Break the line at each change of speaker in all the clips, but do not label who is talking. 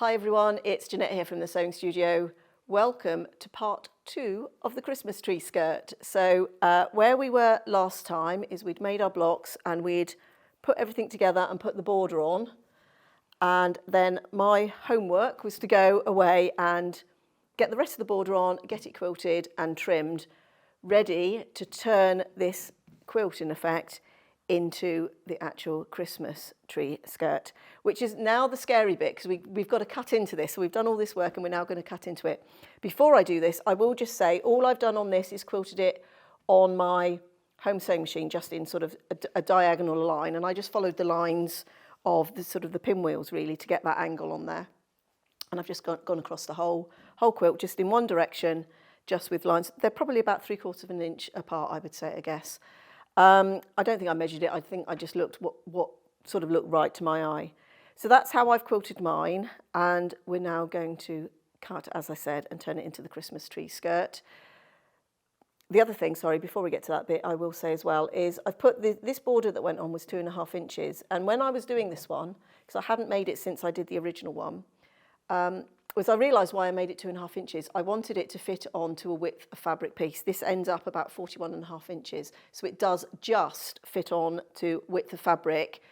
Hi everyone, it's Jeanette here from the Sewing Studio. Welcome to part 2 of the Christmas tree skirt. So where we were last time is we'd made our blocks and we'd put everything together and put the border on. And then my homework was to go away and get the rest of the border on, get it quilted and trimmed, ready to turn this quilt in effect into the actual Christmas tree skirt, which is now the scary bit because we've got to cut into this. So we've done all this work and we're now going to cut into it. Before I do this, I will just say all I've done on this is quilted it on my home sewing machine, just in sort of a diagonal line. And I just followed the lines of the sort of the pinwheels really to get that angle on there. And I've just gone across the whole quilt just in one direction, just with lines. They're probably about 3/4 of an inch apart, I would say, I guess. I don't think I measured it. I think I just looked what sort of looked right to my eye. So that's how I've quilted mine, and we're now going to cut, as I said, and turn it into the Christmas tree skirt. The other thing, sorry, before we get to that bit, I will say as well, is I've put this border that went on was 2.5 inches, and when I was doing this one, because I hadn't made it since I did the original one, was I realised why I made it 2.5 inches. I wanted it to fit onto a width of fabric piece. This ends up about 41.5 inches. So it does just fit on to width of fabric,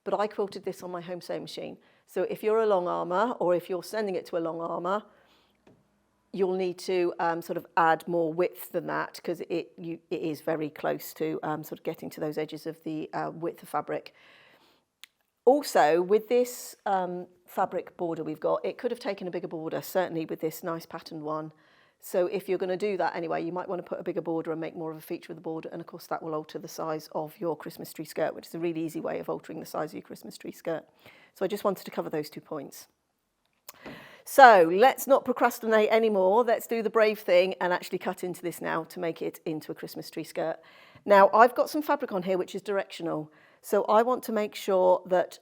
but I quilted this on my home sewing machine. So if you're a long armour or if you're sending it to a long armour, you'll need to sort of add more width than that because it is very close to sort of getting to those edges of the width of fabric. Also, with this fabric border we've got, it could have taken a bigger border, certainly with this nice patterned one. So if you're going to do that anyway, you might want to put a bigger border and make more of a feature of the border. And of course, that will alter the size of your Christmas tree skirt, which is a really easy way of altering the size of your Christmas tree skirt. So I just wanted to cover those 2 points. So let's not procrastinate anymore. Let's do the brave thing and actually cut into this now to make it into a Christmas tree skirt. Now, I've got some fabric on here which is directional. So I want to make sure that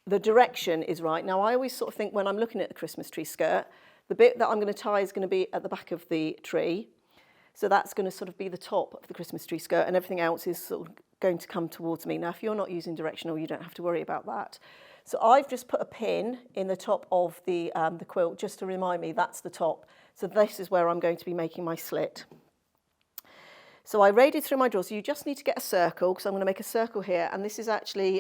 the direction is right. Now, I always sort of think when I'm looking at the Christmas tree skirt, the bit that I'm going to tie is going to be at the back of the tree. So that's going to sort of be the top of the Christmas tree skirt, and everything else is sort of going to come towards me. Now, if you're not using directional, you don't have to worry about that. So I've just put a pin in the top of the quilt just to remind me that's the top. So this is where I'm going to be making my slit. So I raided through my drawers. So you just need to get a circle because I'm going to make a circle here. And this is actually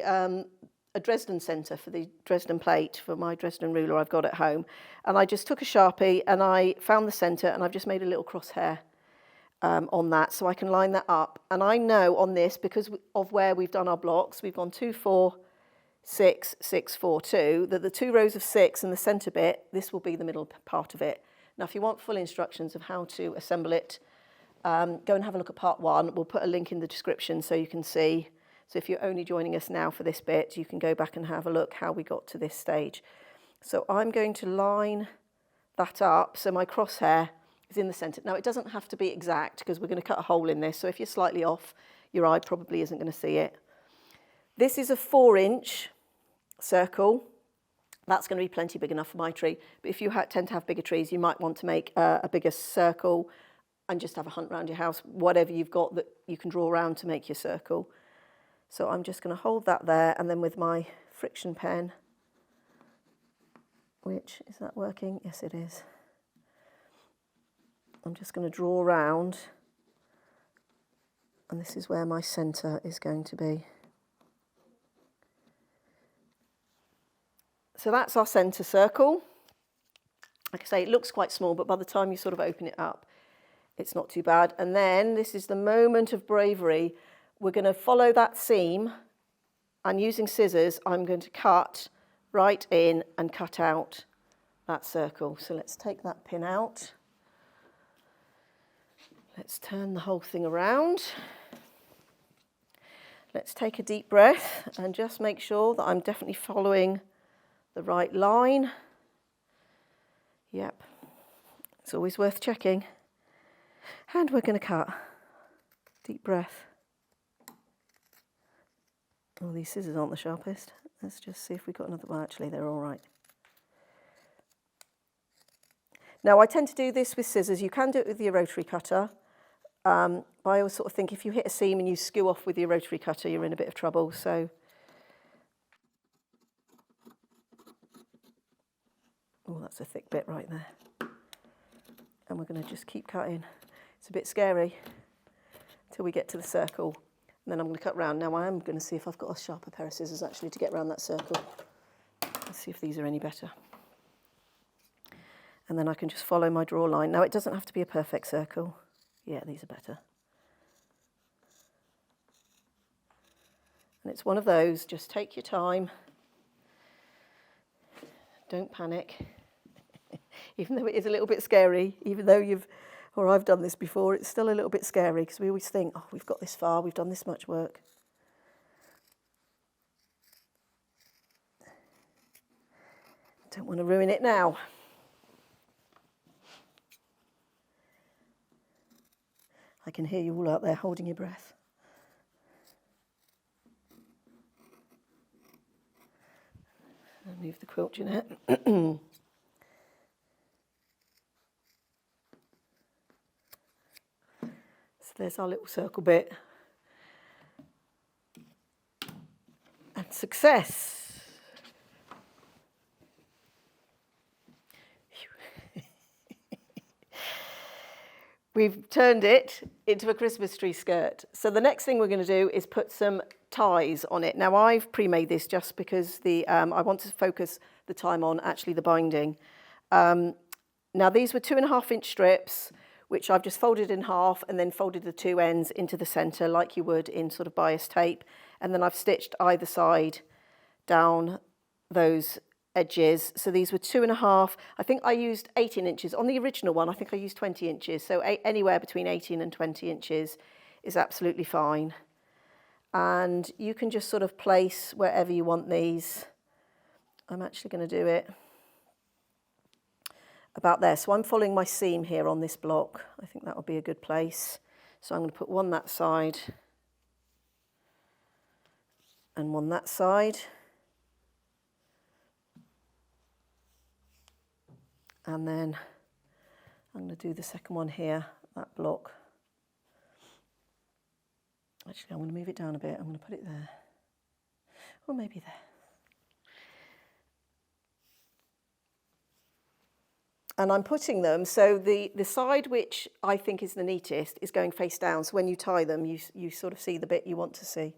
a Dresden centre for the Dresden plate for my Dresden ruler I've got at home. And I just took a Sharpie and I found the centre and I've just made a little crosshair on that so I can line that up. And I know on this, because of where we've done our blocks, we've gone 2, 4, 6, 6, 4, 2, that the 2 rows of 6 and the centre bit, this will be the middle part of it. Now, if you want full instructions of how to assemble it, go and have a look at part 1. We'll put a link in the description so you can see. So if you're only joining us now for this bit, you can go back and have a look how we got to this stage. So I'm going to line that up so my crosshair is in the centre. Now, it doesn't have to be exact because we're going to cut a hole in this. So if you're slightly off, your eye probably isn't going to see it. This is a 4-inch circle. That's going to be plenty big enough for my tree. But if you tend to have bigger trees, you might want to make a bigger circle and just have a hunt around your house, whatever you've got that you can draw around to make your circle. So I'm just going to hold that there, and then with my friction pen, which, is that working? Yes, it is. I'm just going to draw around, and this is where my centre is going to be. So that's our centre circle. Like I say, it looks quite small, but by the time you sort of open it up, it's not too bad. And then this is the moment of bravery. We're going to follow that seam, and using scissors, I'm going to cut right in and cut out that circle. So let's take that pin out. Let's turn the whole thing around. Let's take a deep breath and just make sure that I'm definitely following the right line. Yep, it's always worth checking. And we're going to cut. Deep breath. Oh, these scissors aren't the sharpest. Let's just see if we've got another one. Actually, they're all right. Now, I tend to do this with scissors. You can do it with your rotary cutter. But I always sort of think if you hit a seam and you skew off with your rotary cutter, you're in a bit of trouble. So Oh, that's a thick bit right there. And we're going to just keep cutting. It's a bit scary till we get to the circle. And then I'm going to cut round. Now I am going to see if I've got a sharper pair of scissors actually to get around that circle. Let's see if these are any better. And then I can just follow my draw line. Now it doesn't have to be a perfect circle. Yeah, these are better. And it's one of those, just take your time. Don't panic. Even though it is a little bit scary, even though I've done this before, it's still a little bit scary because we always think, oh, we've got this far, we've done this much work. Don't want to ruin it now. I can hear you all out there holding your breath. I'll move the quilt, Jeanette. So there's our little circle bit. And success. We've turned it into a Christmas tree skirt. So the next thing we're going to do is put some ties on it. Now I've pre-made this just because I want to focus the time on actually the binding. Now these were 2.5-inch strips, which I've just folded in half and then folded the two ends into the centre like you would in sort of bias tape. And then I've stitched either side down those edges. So these were 2.5. I think I used 18 inches. On the original one, I think I used 20 inches. So anywhere between 18 and 20 inches is absolutely fine. And you can just sort of place wherever you want these. I'm actually going to do it about there. So I'm following my seam here on this block. I think that will be a good place. So I'm going to put one that side and one that side. And then I'm going to do the second one here, that block. Actually, I'm going to move it down a bit. I'm going to put it there. Or maybe there. And I'm putting them, so the side which I think is the neatest is going face down. So when you tie them, you sort of see the bit you want to see.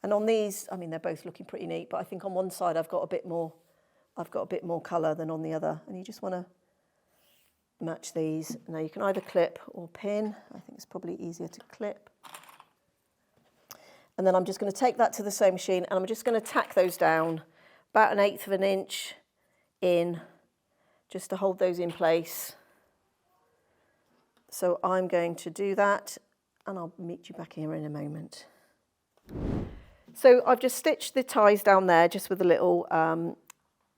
And on these, I mean, they're both looking pretty neat, but I think on one side I've got a bit more colour than on the other. And you just want to match these. Now you can either clip or pin. I think it's probably easier to clip. And then I'm just going to take that to the sewing machine and I'm just going to tack those down about 1/8 of an inch in, just to hold those in place. So I'm going to do that and I'll meet you back here in a moment. So I've just stitched the ties down there just with a little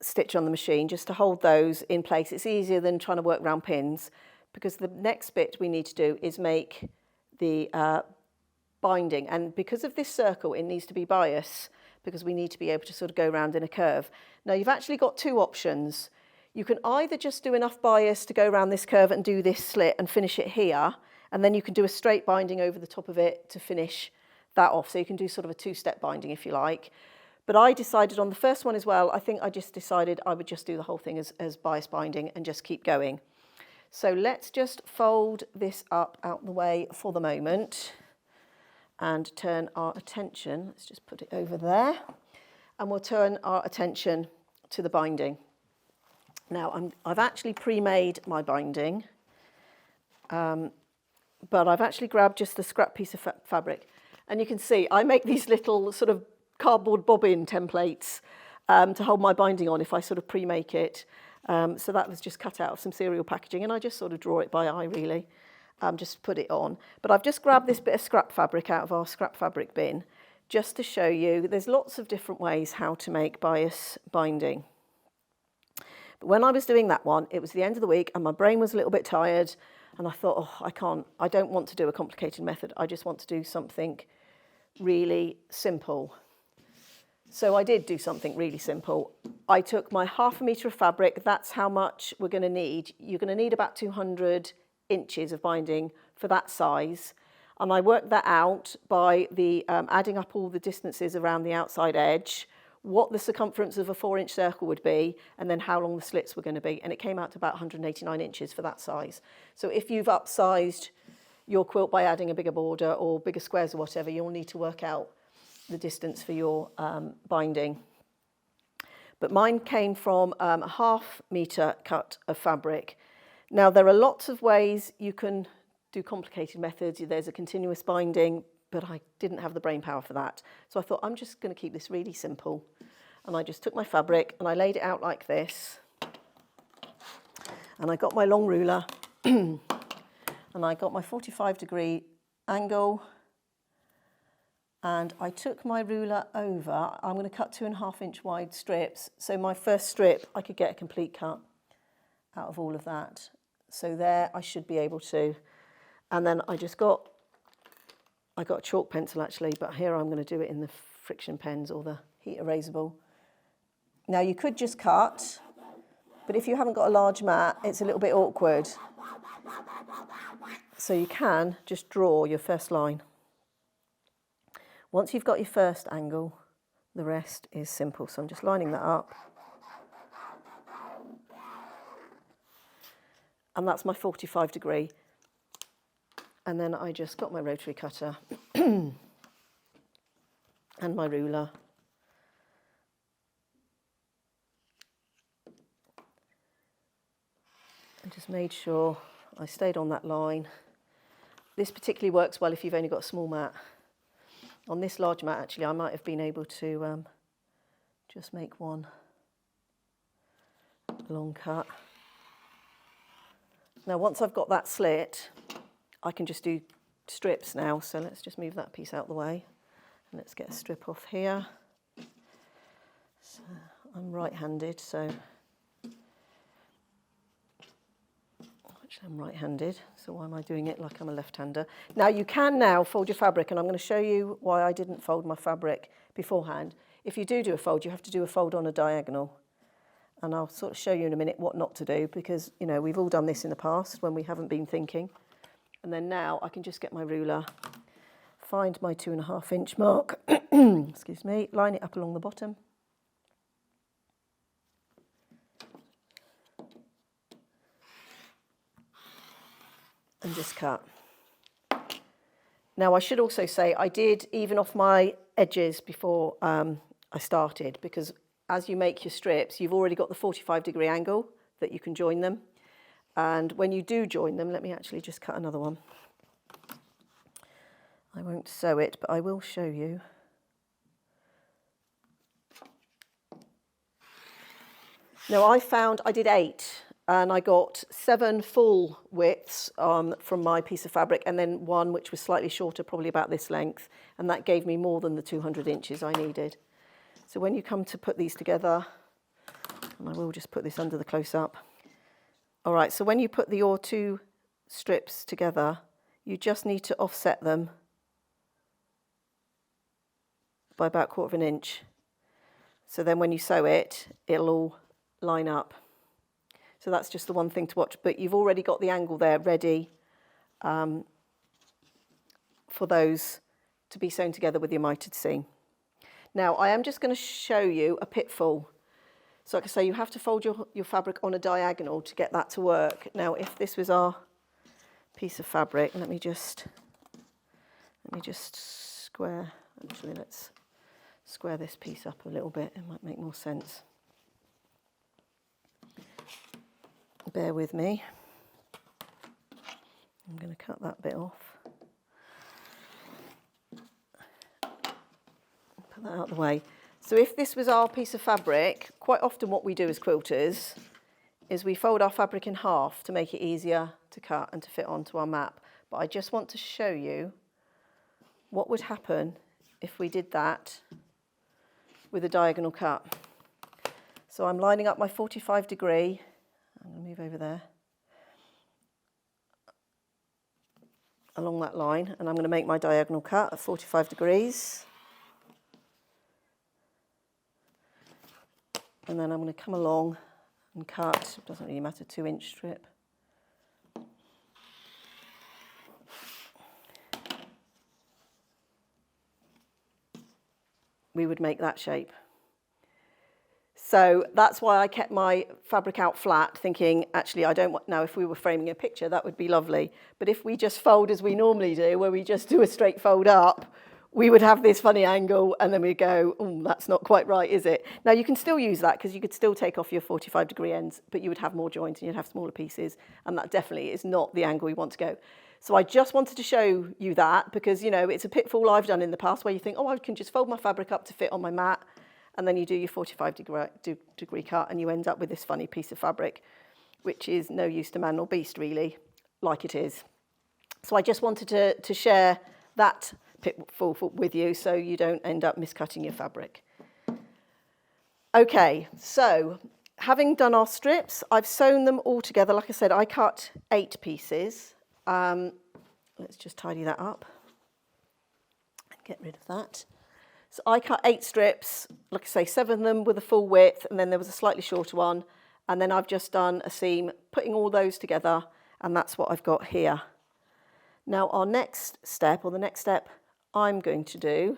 stitch on the machine just to hold those in place. It's easier than trying to work around pins because the next bit we need to do is make the binding, and because of this circle it needs to be bias because we need to be able to sort of go round in a curve. Now you've actually got two options. You can either just do enough bias to go around this curve and do this slit and finish it here, and then you can do a straight binding over the top of it to finish that off. So you can do sort of a two-step binding if you like. But I decided on the first one as well, I think I just decided I would just do the whole thing as bias binding and just keep going. So let's just fold this up out the way for the moment and turn our attention, let's just put it over there, and we'll turn our attention to the binding. Now I've actually pre-made my binding, but I've actually grabbed just a scrap piece of fabric. And you can see I make these little sort of cardboard bobbin templates to hold my binding on if I sort of pre-make it. So that was just cut out of some cereal packaging and I just sort of draw it by eye really, just put it on. But I've just grabbed this bit of scrap fabric out of our scrap fabric bin just to show you there's lots of different ways how to make bias binding. But when I was doing that one, it was the end of the week and my brain was a little bit tired and I thought, oh, I don't want to do a complicated method. I just want to do something really simple. So I did do something really simple. I took my 1/2 metre of fabric, that's how much we're going to need. You're going to need about 200 inches of binding for that size. And I worked that out by adding up all the distances around the outside edge, what the circumference of a 4-inch circle would be, and then how long the slits were going to be. And it came out to about 189 inches for that size. So if you've upsized your quilt by adding a bigger border or bigger squares or whatever, you'll need to work out the distance for your binding. But mine came from a 1/2 metre cut of fabric. Now, there are lots of ways you can do complicated methods. There's a continuous binding, but I didn't have the brain power for that. So I thought, I'm just going to keep this really simple. And I just took my fabric and I laid it out like this. And I got my long ruler and I got my 45-degree angle. And I took my ruler over. I'm going to cut 2.5-inch wide strips. So my first strip, I could get a complete cut out of all of that. So there I should be able to. And then I got a chalk pencil actually, but here I'm going to do it in the friction pens or the heat erasable. Now you could just cut, but if you haven't got a large mat, it's a little bit awkward. So you can just draw your first line. Once you've got your first angle, the rest is simple. So I'm just lining that up. And that's my 45-degree. And then I just got my rotary cutter and my ruler. And just made sure I stayed on that line. This particularly works well if you've only got a small mat. On this large mat, actually, I might have been able to just make one long cut. Now, once I've got that slit, I can just do strips now. So let's just move that piece out of the way. And let's get a strip off here. So I'm right-handed, so actually I'm right-handed, so why am I doing it like I'm a left-hander? Now you can now fold your fabric, and I'm going to show you why I didn't fold my fabric beforehand. If you do a fold, you have to do a fold on a diagonal. And I'll sort of show you in a minute what not to do, because, you know, we've all done this in the past when we haven't been thinking. And then now I can just get my ruler, find my 2.5-inch mark, excuse me, line it up along the bottom. And just cut. Now I should also say I did even off my edges before I started, because as you make your strips, you've already got the 45-degree angle that you can join them. And when you do join them, let me actually just cut another one. I won't sew it, but I will show you. Now I did 8, and I got 7 full widths from my piece of fabric, and then one which was slightly shorter, probably about this length, and that gave me more than the 200 inches I needed. So when you come to put these together, and I will just put this under the close-up. All right, so when you put your 2 strips together, you just need to offset them by about 1/4 inch. So then when you sew it, it'll all line up. So that's just the one thing to watch, but you've already got the angle there ready for those to be sewn together with your mitered seam. Now I am just going to show you a pitfall. So like I say, you have to fold your fabric on a diagonal to get that to work. Now if this was our piece of fabric, let me just square, actually let's square this piece up a little bit, it might make more sense. Bear with me. I'm going to cut that bit off. Put that out of the way. So if this was our piece of fabric, quite often what we do as quilters is we fold our fabric in half to make it easier to cut and to fit onto our map. But I just want to show you what would happen if we did that with a diagonal cut. So I'm lining up my 45-degree. I'm going to move over there along that line, and I'm going to make my diagonal cut at 45 degrees. And then I'm going to come along and cut, it doesn't really matter, 2-inch strip. We would make that shape. So that's why I kept my fabric out flat, thinking, actually, I don't want, now if we were framing a picture, that would be lovely. But if we just fold as we normally do, where we just do a straight fold up, we would have this funny angle, and then we'd go, oh, that's not quite right, is it? Now, you can still use that, because you could still take off your 45-degree ends, but you would have more joints and you'd have smaller pieces, and that definitely is not the angle we want to go. So I just wanted to show you that, because, you know, it's a pitfall I've done in the past where you think, oh, I can just fold my fabric up to fit on my mat, and then you do your 45-degree cut, and you end up with this funny piece of fabric, which is no use to man nor beast, really, like it is. So I just wanted to share that pitfall with you, so you don't end up miscutting your fabric. Okay, so having done our strips, I've sewn them all together. Like I said, I cut 8 pieces. Let's just tidy that up and get rid of that. So I cut 8 strips, like I say, 7 of them with a full width, and then there was a slightly shorter one, and then I've just done a seam, putting all those together, and that's what I've got here. Now our next step, or the next step I'm going to do,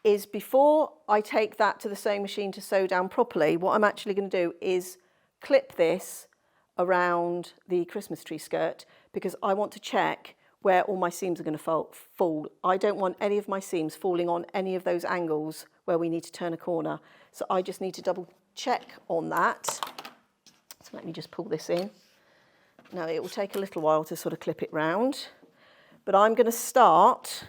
is before I take that to the sewing machine to sew down properly, what I'm actually going to do is clip this around the Christmas tree skirt, because I want to check where all my seams are going to fall. I don't want any of my seams falling on any of those angles where we need to turn a corner. So I just need to double check on that. So let me just pull this in. Now it will take a little while to sort of clip it round, but I'm going to start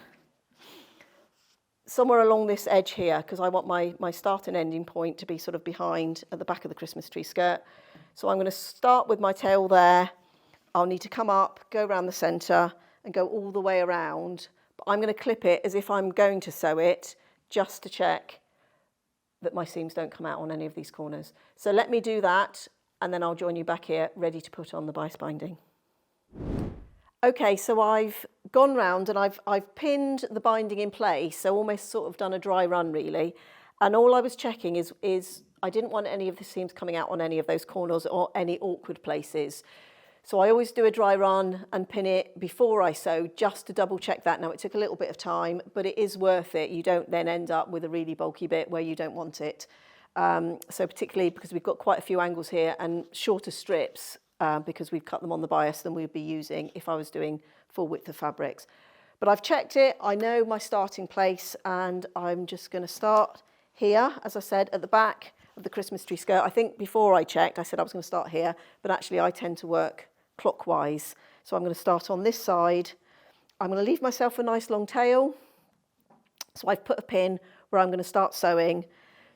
somewhere along this edge here, because I want my start and ending point to be sort of behind at the back of the Christmas tree skirt. So I'm going to start with my tail there. I'll need to come up, go around the centre and go all the way around. But I'm going to clip it as if I'm going to sew it, just to check that my seams don't come out on any of these corners. So let me do that, and then I'll join you back here ready to put on the bias binding. Okay, so I've gone round and I've pinned the binding in place, so almost sort of done a dry run really. And all I was checking is I didn't want any of the seams coming out on any of those corners or any awkward places. So I always do a dry run and pin it before I sew, just to double check that. Now it took a little bit of time, but it is worth it. You don't then end up with a really bulky bit where you don't want it. So particularly because we've got quite a few angles here and shorter strips, because we've cut them on the bias than we'd be using if I was doing full width of fabrics. But I've checked it, I know my starting place, and I'm just going to start here, as I said, at the back of the Christmas tree skirt. I think before I checked, I said I was going to start here, but actually I tend to work clockwise. So I'm going to start on this side. I'm going to leave myself a nice long tail. So I've put a pin where I'm going to start sewing.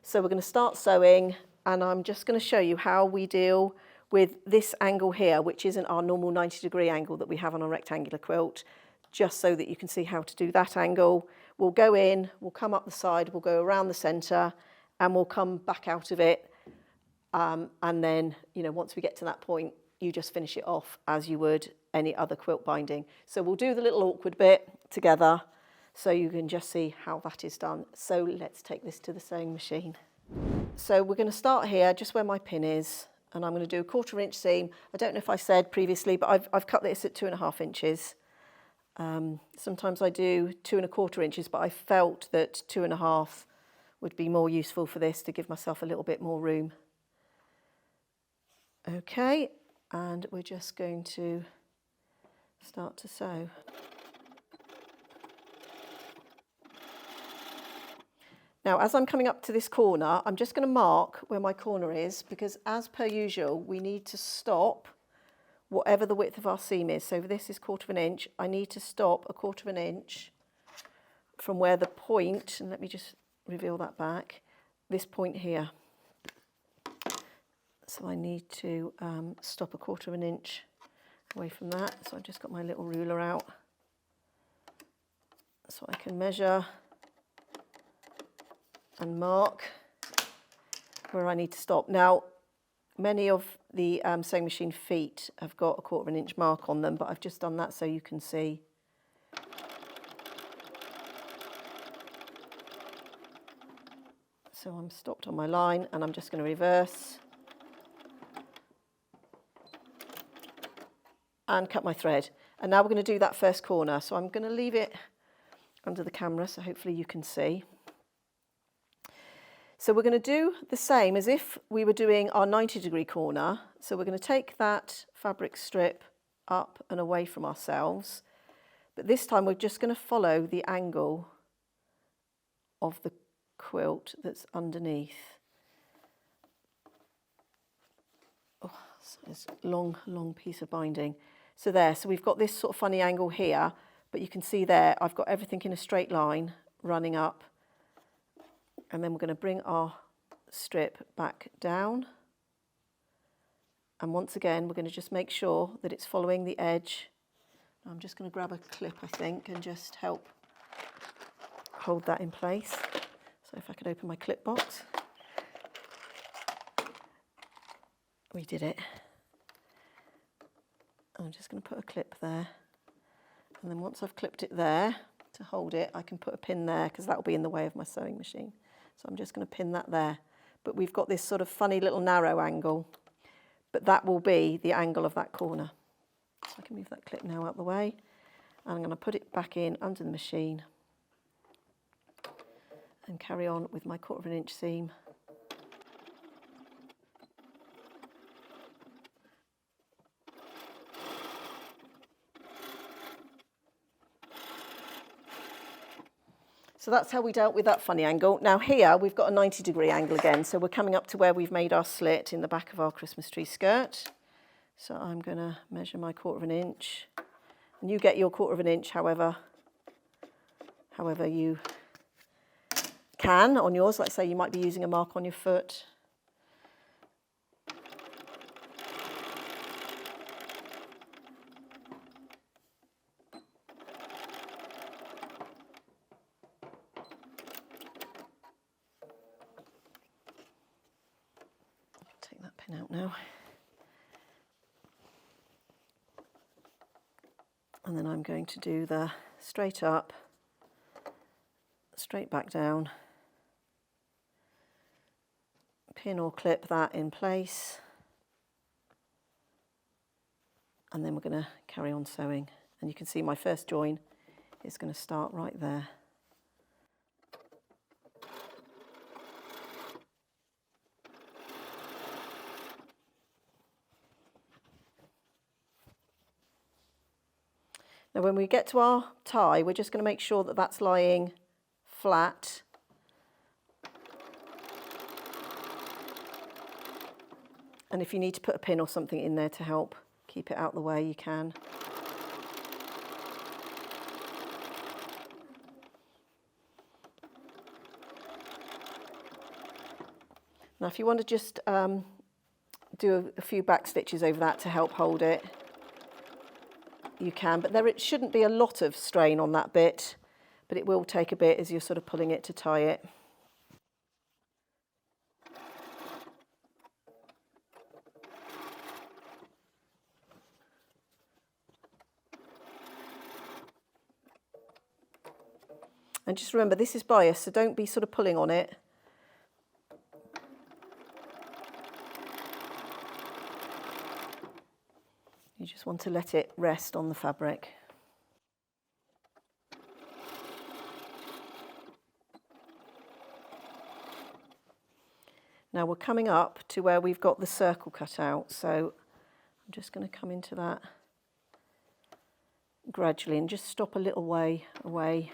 So we're going to start sewing, and I'm just going to show you how we deal with this angle here, which isn't our normal 90-degree angle that we have on a rectangular quilt, just so that you can see how to do that angle. We'll go in, we'll come up the side, we'll go around the centre, and we'll come back out of it. And then, you know, once we get to that point, you just finish it off as you would any other quilt binding. So we'll do the little awkward bit together so you can just see how that is done. So let's take this to the sewing machine. So we're going to start here, just where my pin is, and I'm going to do a 1/4 inch seam. I don't know if I said previously, but I've cut this at 2.5 inches. Sometimes I do 2 1/4 inches, but I felt that 2.5 would be more useful for this, to give myself a little bit more room. Okay, and we're just going to start to sew. Now, as I'm coming up to this corner, I'm just going to mark where my corner is, because as per usual, we need to stop whatever the width of our seam is. So this is 1/4 inch. I need to stop 1/4 inch from where the point, and let me just reveal that back, this point here. So I need to stop 1/4 inch away from that. So I've just got my little ruler out so I can measure and mark where I need to stop. Now, many of the sewing machine feet have got 1/4 inch mark on them, but I've just done that so you can see. So I'm stopped on my line, and I'm just going to reverse and cut my thread. And now we're going to do that first corner. So I'm going to leave it under the camera so hopefully you can see. So we're going to do the same as if we were doing our 90-degree corner. So we're going to take that fabric strip up and away from ourselves, but this time we're just going to follow the angle of the quilt that's underneath. Oh, it's a long piece of binding. So there, so we've got this sort of funny angle here, but you can see there I've got everything in a straight line running up, and then we're going to bring our strip back down, and once again we're going to just make sure that it's following the edge. I'm just going to grab a clip, I think, and just help hold that in place. So if I could open my clip box. We did it. I'm just going to put a clip there, and then once I've clipped it there to hold it, I can put a pin there because that will be in the way of my sewing machine. So I'm just going to pin that there. But we've got this sort of funny little narrow angle, but that will be the angle of that corner. So I can move that clip now out the way, and I'm going to put it back in under the machine and carry on with my 1/4 inch seam. So that's how we dealt with that funny angle. Now here we've got a 90-degree angle again, so we're coming up to where we've made our slit in the back of our Christmas tree skirt. So I'm going to measure my 1/4 inch, and you get your 1/4 inch however you can on yours. Let's say you might be using a mark on your foot. Take that pin out now. And then I'm going to do the straight up, straight back down, pin or clip that in place, and then we're going to carry on sewing. And you can see my first join is going to start right there. Now when we get to our tie, we're just going to make sure that that's lying flat. And if you need to put a pin or something in there to help keep it out of the way, you can. Now if you want to just do a few back stitches over that to help hold it, you can, but it shouldn't be a lot of strain on that bit, but it will take a bit as you're sort of pulling it to tie it. And just remember, this is bias, so don't be sort of pulling on it. You just want to let it rest on the fabric. Now we're coming up to where we've got the circle cut out, so I'm just going to come into that gradually and just stop a little way away.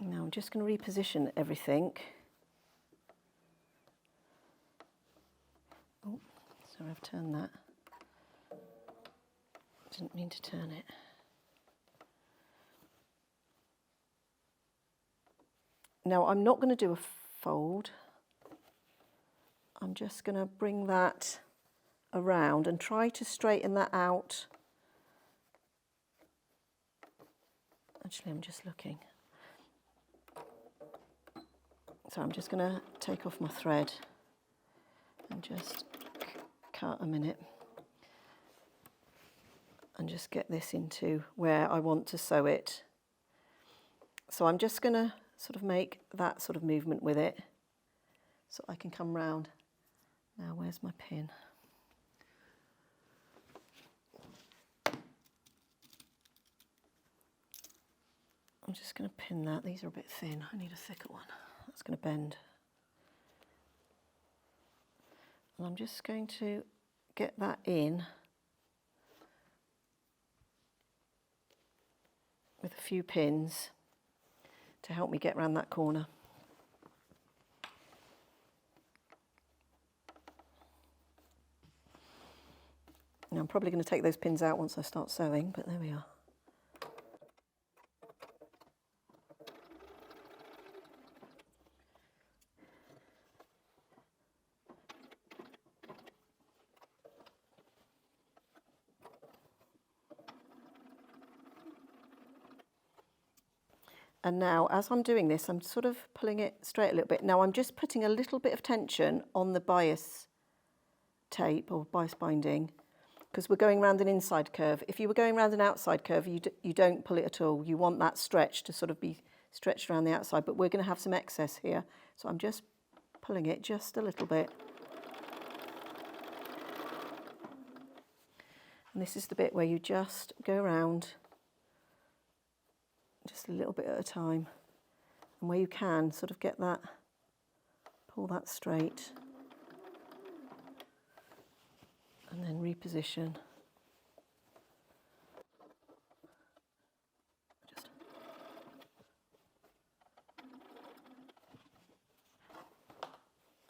Now I'm just going to reposition everything. Oh, sorry, I've turned that. Didn't mean to turn it. Now I'm not going to do a fold. I'm just going to bring that around and try to straighten that out. Actually, I'm just looking. So I'm just going to take off my thread and just cut a minute and just get this into where I want to sew it. So I'm just going to sort of make that sort of movement with it so I can come round. Now where's my pin? I'm just going to pin that. These are a bit thin. I need a thicker one. That's going to bend. And I'm just going to get that in with a few pins to help me get around that corner. Now I'm probably going to take those pins out once I start sewing, but there we are. And now, as I'm doing this, I'm sort of pulling it straight a little bit. Now I'm just putting a little bit of tension on the bias tape or bias binding, because we're going around an inside curve. If you were going around an outside curve, you don't pull it at all. You want that stretch to sort of be stretched around the outside, but we're going to have some excess here. So I'm just pulling it just a little bit. And this is the bit where you just go around just a little bit at a time, and where you can sort of get that, pull that straight, and then reposition.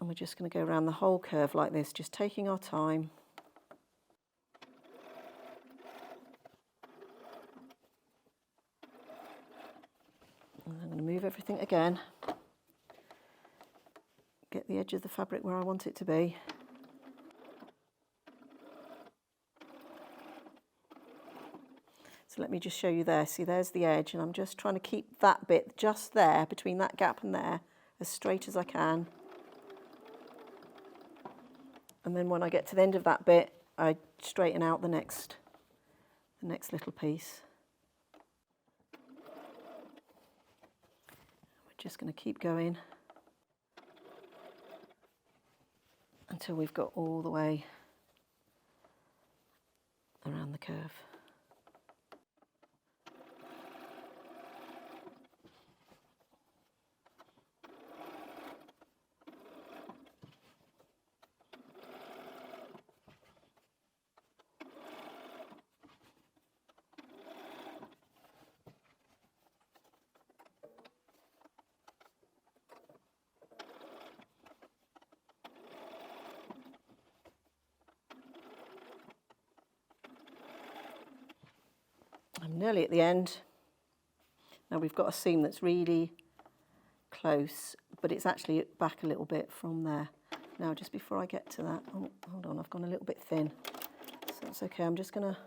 And we're just going to go around the whole curve like this, just taking our time. And I'm going to move everything again, get the edge of the fabric where I want it to be. So let me just show you there. See, there's the edge, and I'm just trying to keep that bit just there, between that gap and there, as straight as I can. And then when I get to the end of that bit, I straighten out the next little piece. Just going to keep going until we've got all the way around the curve. I'm nearly at the end. Now we've got a seam that's really close, but it's actually back a little bit from there. Now, just before I get to that, oh, hold on, I've gone a little bit thin. So that's okay, I'm just gonna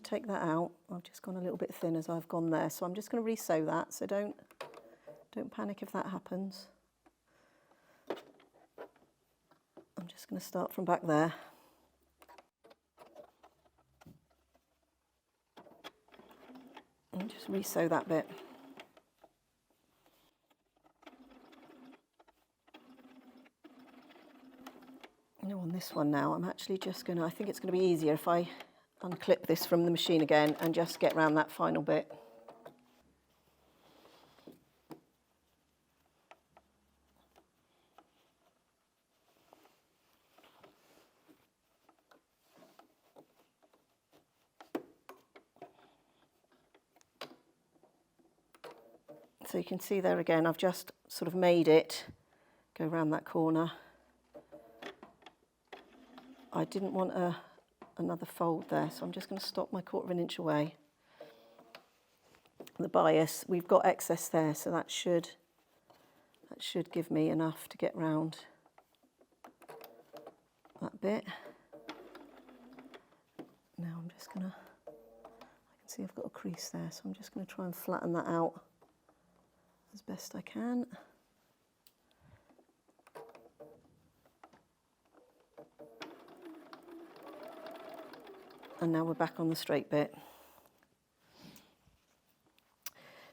take that out. I've just gone a little bit thin as I've gone there. So I'm just gonna re-sew that, so don't panic if that happens. I'm just gonna start from back there. And just re-sew that bit. Now on this one now, I'm actually just going to, I think it's going to be easier if I unclip this from the machine again and just get around that final bit. So you can see there again, I've just sort of made it go around that corner. I didn't want another fold there, so I'm just going to stop my 1/4 inch away. The bias, we've got excess there, so that should give me enough to get round that bit. Now I'm just going to, I can see I've got a crease there, so I'm just going to try and flatten that out as best I can. And now we're back on the straight bit.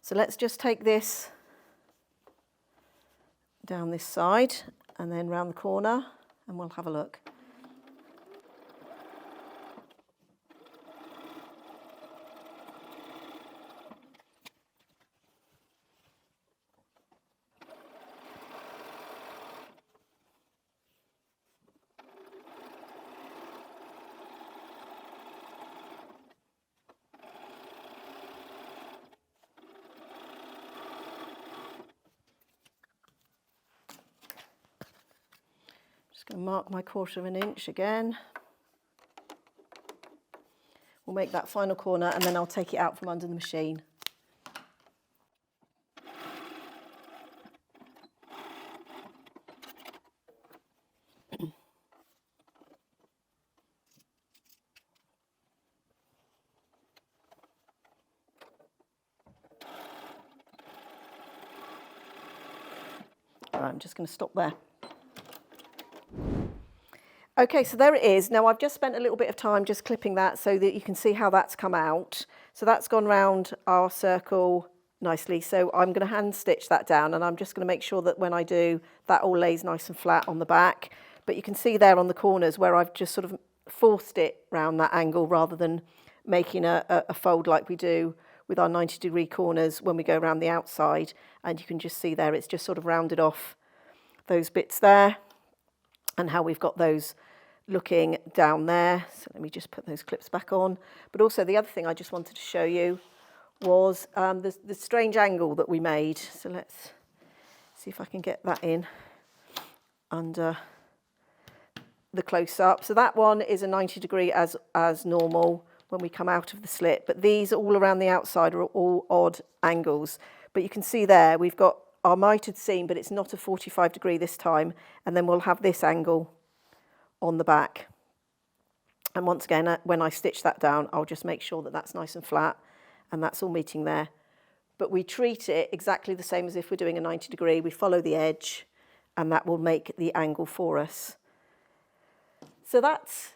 So let's just take this down this side and then round the corner, and we'll have a look. Just going to mark my 1/4 inch again. We'll make that final corner and then I'll take it out from under the machine. I'm just going to stop there. Okay, so there it is. Now I've just spent a little bit of time just clipping that so that you can see how that's come out. So that's gone round our circle nicely. So I'm going to hand stitch that down, and I'm just going to make sure that when I do, that all lays nice and flat on the back. But you can see there on the corners where I've just sort of forced it round that angle rather than making a fold like we do with our 90-degree corners when we go around the outside. And you can just see there, it's just sort of rounded off those bits there and how we've got those looking down there. So let me just put those clips back on. But also the other thing I just wanted to show you was the strange angle that we made. So let's see if I can get that in under the close-up. So that one is a 90-degree as normal when we come out of the slit, but these all around the outside are all odd angles. But you can see there we've got our mitered seam, but it's not a 45-degree this time, and then we'll have this angle on the back. And once again, when I stitch that down, I'll just make sure that that's nice and flat and that's all meeting there. But we treat it exactly the same as if we're doing a 90-degree. We follow the edge and that will make the angle for us. So that's,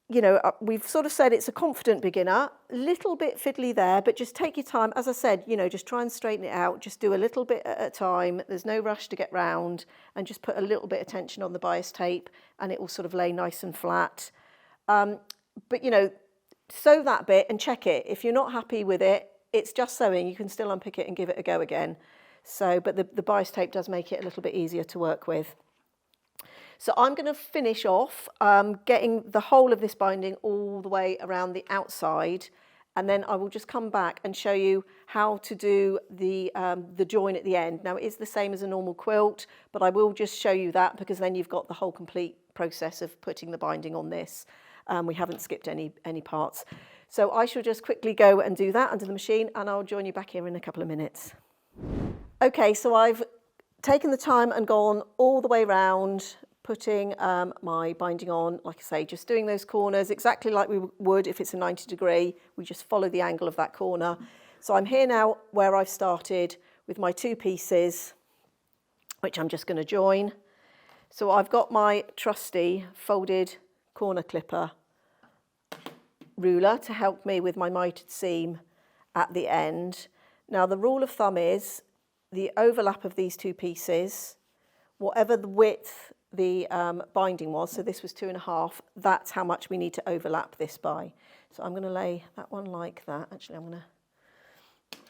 you know, we've sort of said it's a confident beginner, little bit fiddly there, but just take your time. As I said, you know, just try and straighten it out. Just do a little bit at a time. There's no rush to get round, and just put a little bit of tension on the bias tape and it will sort of lay nice and flat. But, you know, sew that bit and check it. If you're not happy with it, it's just sewing. You can still unpick it and give it a go again. So, but the bias tape does make it a little bit easier to work with. So I'm going to finish off getting the whole of this binding all the way around the outside, and then I will just come back and show you how to do the join at the end. Now it is the same as a normal quilt, but I will just show you that because then you've got the whole complete process of putting the binding on this. We haven't skipped any parts. So I shall just quickly go and do that under the machine, and I'll join you back here in a couple of minutes. Okay, so I've taken the time and gone all the way round, putting my binding on, like I say, just doing those corners exactly like we would if it's a 90-degree. We just follow the angle of that corner. So I'm here now where I've started with my 2 pieces, which I'm just going to join. So I've got my trusty folded corner clipper ruler to help me with my mitered seam at the end. Now the rule of thumb is the overlap of these 2 pieces, whatever the width the binding was, so this was 2.5, that's how much we need to overlap this by. So I'm going to lay that one like that. Actually, I'm going to,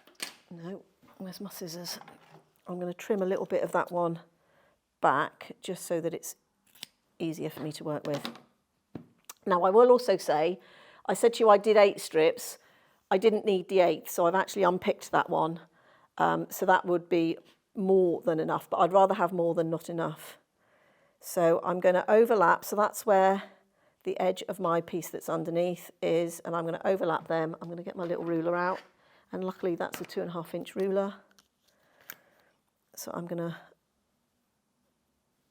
no, where's my scissors? I'm going to trim a little bit of that one back just so that it's easier for me to work with. Now I will also say, I said to you I did 8 strips. I didn't need the 8th, so I've actually unpicked that one. So that would be more than enough, but I'd rather have more than not enough. So I'm going to overlap, so that's where the edge of my piece that's underneath is, and I'm going to overlap them. I'm going to get my little ruler out, and luckily that's a 2.5-inch ruler. So I'm going to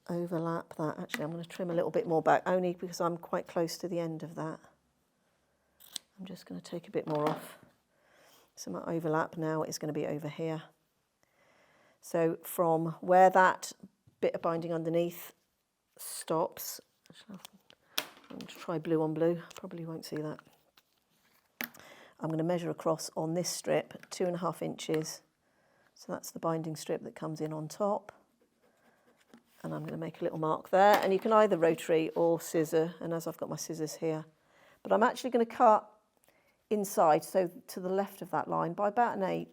overlap that. Actually, I'm going to trim a little bit more back, only because I'm quite close to the end of that. I'm just going to take a bit more off. So my overlap now is going to be over here. So from where that bit of binding underneath stops, I'm going to try blue on blue, probably won't see that. I'm going to measure across on this strip 2.5 inches. So that's the binding strip that comes in on top. And I'm going to make a little mark there, and you can either rotary or scissor, and as I've got my scissors here. But I'm actually going to cut inside, so to the left of that line, by about 1/8.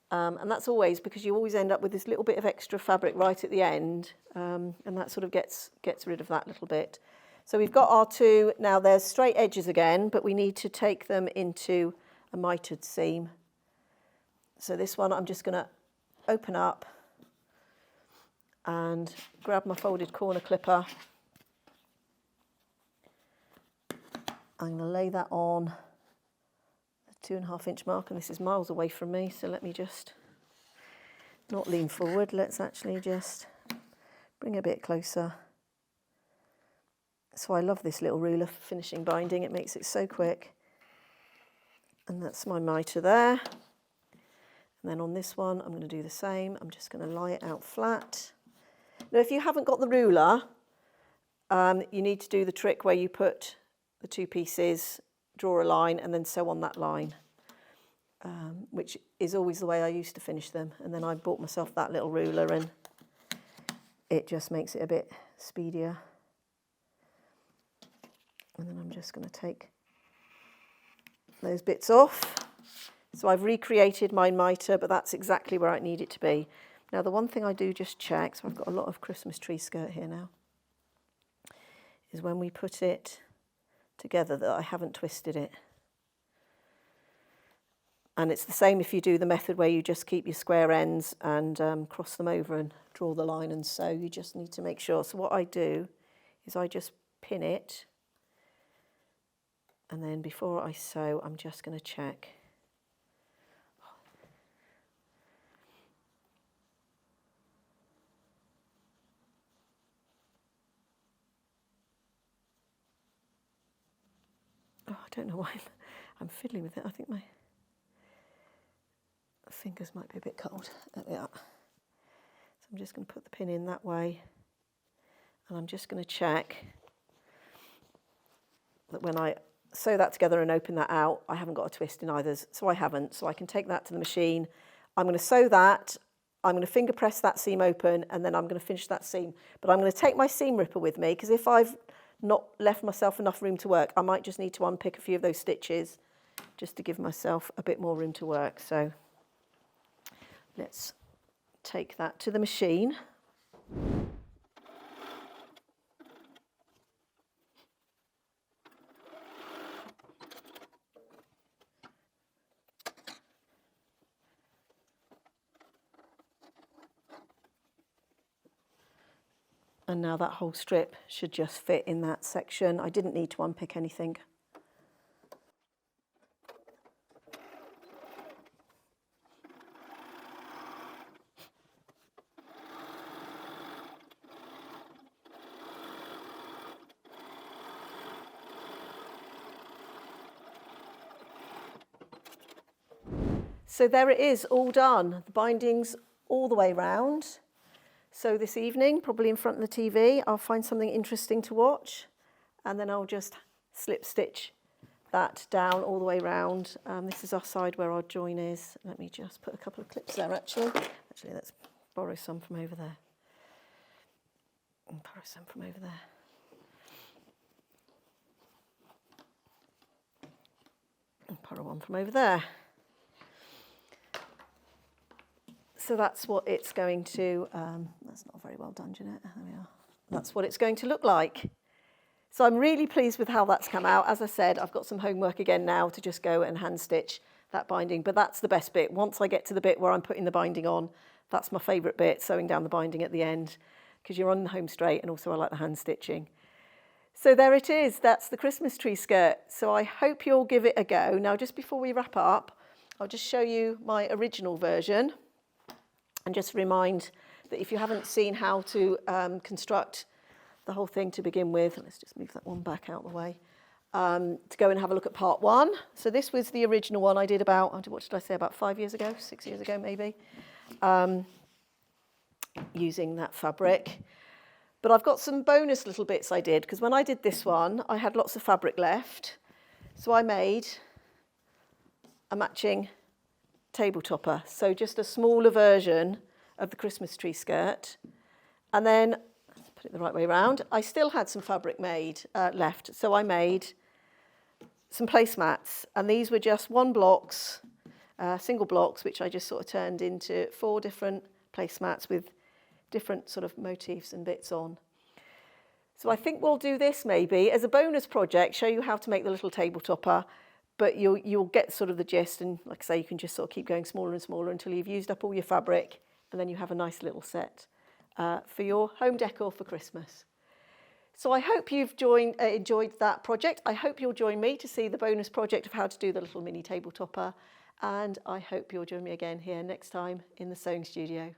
And that's always because you always end up with this little bit of extra fabric right at the end, and that sort of gets rid of that little bit. So we've got our 2, now there's straight edges again, but we need to take them into a mitered seam. So this one I'm just going to open up and grab my folded corner clipper. I'm going to lay that on the 2.5 inch mark, and this is miles away from me, so let me just not lean forward. Let's actually just bring it a bit closer. So I love this little ruler for finishing binding. It makes it so quick. And that's my mitre there. And then on this one, I'm going to do the same. I'm just going to lie it out flat. Now, if you haven't got the ruler, you need to do the trick where you put the 2 pieces, draw a line, and then sew on that line, which is always the way I used to finish them. And then I bought myself that little ruler, and it just makes it a bit speedier. And then I'm just going to take those bits off. So I've recreated my mitre, but that's exactly where I need it to be. Now, the one thing I do just check, so I've got a lot of Christmas tree skirt here now, is when we put it together that I haven't twisted it. And it's the same if you do the method where you just keep your square ends and cross them over and draw the line and sew. You just need to make sure. So what I do is I just pin it, and then before I sew, I'm just going to check. Oh, I don't know why I'm fiddling with it. I think my fingers might be a bit cold. There we are. So I'm just going to put the pin in that way, and I'm just going to check that when I sew that together and open that out, I haven't got a twist in either, so I haven't. So I can take that to the machine. I'm going to sew that. I'm going to finger press that seam open, and then I'm going to finish that seam. But I'm going to take my seam ripper with me, because if I've not left myself enough room to work, I might just need to unpick a few of those stitches just to give myself a bit more room to work. So let's take that to the machine. And now that whole strip should just fit in that section. I didn't need to unpick anything. So there it is, all done. The binding's all the way round. So this evening, probably in front of the TV, I'll find something interesting to watch, and then I'll just slip stitch that down all the way round. This is our side where our join is. Let me just put a couple of clips there, actually. Actually, let's borrow some from over there. And borrow some from over there. And borrow one from over there. So that's what it's going to, that's not very well done, Jeanette. There we are. That's what it's going to look like. So I'm really pleased with how that's come out. As I said, I've got some homework again now to just go and hand stitch that binding, but that's the best bit. Once I get to the bit where I'm putting the binding on, that's my favourite bit, sewing down the binding at the end, because you're on the home straight, and also I like the hand stitching. So there it is. That's the Christmas tree skirt. So I hope you'll give it a go. Now, just before we wrap up, I'll just show you my original version. And just remind that if you haven't seen how to construct the whole thing to begin with, let's just move that one back out of the way, to go and have a look at part 1. So this was the original one I did about, what did I say, about 5 years ago, 6 years ago maybe, using that fabric. But I've got some bonus little bits I did, because when I did this one, I had lots of fabric left. So I made a matching table topper, so just a smaller version of the Christmas tree skirt. And then, let's put it the right way around, I still had some fabric made left, so I made some placemats, and these were just single blocks, which I just sort of turned into 4 different placemats with different sort of motifs and bits on. So I think we'll do this maybe as a bonus project, show you how to make the little table topper. But you'll get sort of the gist, and like I say, you can just sort of keep going smaller and smaller until you've used up all your fabric, and then you have a nice little set for your home decor for Christmas. So I hope you've enjoyed that project. I hope you'll join me to see the bonus project of how to do the little mini table topper. And I hope you'll join me again here next time in the sewing studio.